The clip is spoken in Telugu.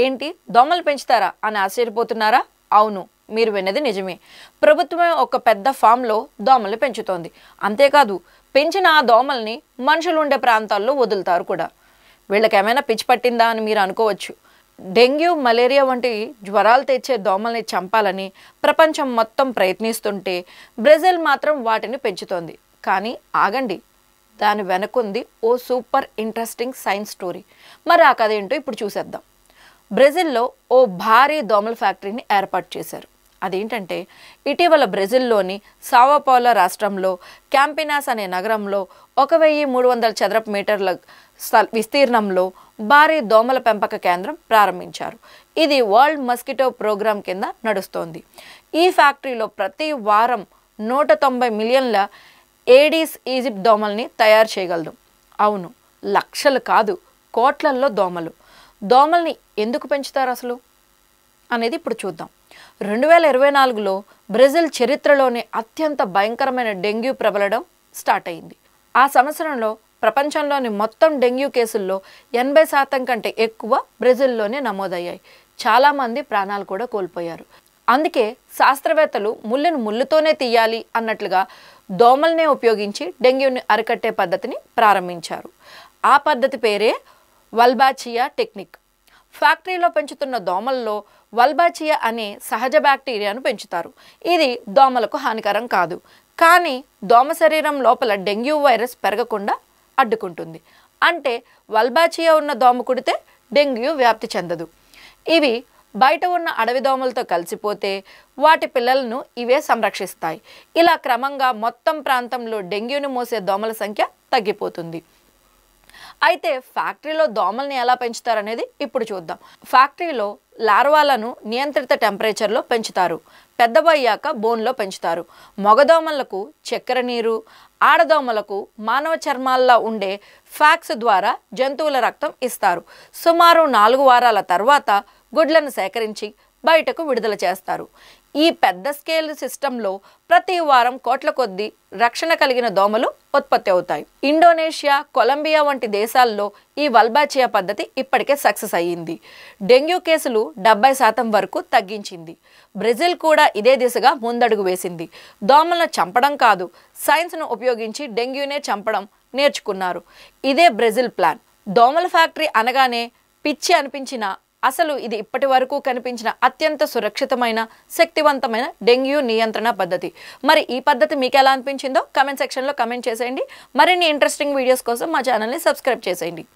ఏంటి దోమలు పెంచుతారా అని ఆశ్చర్యపోతున్నారా? అవును, మీరు విన్నది నిజమే. ప్రభుత్వమే ఒక పెద్ద ఫామ్లో దోమలు పెంచుతోంది. అంతేకాదు పెంచిన ఆ దోమల్ని మనుషులు ఉండే ప్రాంతాల్లో వదులుతారు కూడా. వీళ్ళకి ఏమైనా పిచ్చి పట్టిందా అని మీరు అనుకోవచ్చు. డెంగ్యూ, మలేరియా వంటి జ్వరాలు తెచ్చే దోమల్ని చంపాలని ప్రపంచం మొత్తం ప్రయత్నిస్తుంటే బ్రెజిల్ మాత్రం వాటిని పెంచుతోంది. కానీ ఆగండి, దాని వెనకుంది ఓ సూపర్ ఇంట్రెస్టింగ్ సైన్స్ స్టోరీ. మరి ఆ కథ ఏంటో ఇప్పుడు చూసేద్దాం. బ్రెజిల్లో ఓ భారీ దోమల ఫ్యాక్టరీని ఏర్పాటు చేశారు. అదేంటంటే ఇటీవల బ్రెజిల్లోని సావోపాలో రాష్ట్రంలో క్యాంపినాస్ అనే నగరంలో 1300 చదరపు మీటర్ల విస్తీర్ణంలో భారీ దోమల పెంపక కేంద్రం ప్రారంభించారు. ఇది వరల్డ్ మస్కిటో ప్రోగ్రామ్ కింద నడుస్తోంది. ఈ ఫ్యాక్టరీలో ప్రతి వారం 190 మిలియన్ల ఏడీస్ ఈజిప్ట్ దోమల్ని తయారు చేయగలదు. అవును, లక్షలు కాదు, కోట్లల్లో దోమలు. దోమల్ని ఎందుకు పెంచుతారు అసలు అనేది ఇప్పుడు చూద్దాం. 2024లో బ్రెజిల్ చరిత్రలోనే అత్యంత భయంకరమైన డెంగ్యూ ప్రబలడం స్టార్ట్ అయింది. ఆ సంవత్సరంలో ప్రపంచంలోని మొత్తం డెంగ్యూ కేసుల్లో 80% కంటే ఎక్కువ బ్రెజిల్లోనే నమోదయ్యాయి. చాలామంది ప్రాణాలు కూడా కోల్పోయారు. అందుకే శాస్త్రవేత్తలు ముళ్ళను ముళ్ళుతోనే తీయాలి అన్నట్లుగా దోమల్నే ఉపయోగించి డెంగ్యూని అరికట్టే పద్ధతిని ప్రారంభించారు. ఆ పద్ధతి పేరే వల్బాచియా టెక్నిక్. ఫ్యాక్టరీలో పెంచుతున్న దోమల్లో వల్బాచియా అనే సహజ బ్యాక్టీరియాను పెంచుతారు. ఇది దోమలకు హానికరం కాదు, కానీ దోమ శరీరం లోపల డెంగ్యూ వైరస్ పెరగకుండా అడ్డుకుంటుంది. అంటే వల్బాచియా ఉన్న దోమ కుడితే డెంగ్యూ వ్యాప్తి చెందదు. ఇవి బయట ఉన్న అడవి దోమలతో కలిసిపోతే వాటి పిల్లలను ఇవే సంరక్షిస్తాయి. ఇలా క్రమంగా మొత్తం ప్రాంతంలో డెంగ్యూని మోసే దోమల సంఖ్య తగ్గిపోతుంది. అయితే ఫ్యాక్టరీలో దోమల్ని ఎలా పెంచుతారనేది ఇప్పుడు చూద్దాం. ఫ్యాక్టరీలో లార్వాలను నియంత్రిత టెంపరేచర్లో పెంచుతారు. పెద్దవయ్యాక బోన్లో పెంచుతారు. మగదోమలకు చక్కెర నీరు, ఆడదోమలకు మానవ చర్మాల్లో ఉండే ఫ్యాక్స్ ద్వారా జంతువుల రక్తం ఇస్తారు. సుమారు 4 వారాల తర్వాత గుడ్లను సేకరించి బయటకు విడుదల చేస్తారు. ఈ పెద్ద స్కేల్ సిస్టంలో ప్రతి వారం కోట్ల కొద్దీ రక్షణ కలిగిన దోమలు ఉత్పత్తి అవుతాయి. ఇండోనేషియా, కొలంబియా వంటి దేశాల్లో ఈ వల్బాచియా పద్ధతి ఇప్పటికే సక్సెస్ అయ్యింది. డెంగ్యూ కేసులు 70% వరకు తగ్గించింది. బ్రెజిల్ కూడా ఇదే దిశగా ముందడుగు వేసింది. దోమలను చంపడం కాదు, సైన్స్ను ఉపయోగించి డెంగ్యూనే చంపడం నేర్చుకున్నారు. ఇదే బ్రెజిల్ ప్లాన్. దోమల ఫ్యాక్టరీ అనగానే పిచ్చి అనిపించిన అసలు ఇది ఇప్పటి వరకు కనిపించిన అత్యంత సురక్షితమైన, శక్తివంతమైన డెంగ్యూ నియంత్రణ పద్ధతి. మరి ఈ పద్ధతి మీకు ఎలా అనిపించిందో కమెంట్ సెక్షన్లో కమెంట్ చేసేయండి. మరిన్ని ఇంట్రెస్టింగ్ వీడియోస్ కోసం మా ఛానల్ని సబ్స్క్రైబ్ చేసేయండి.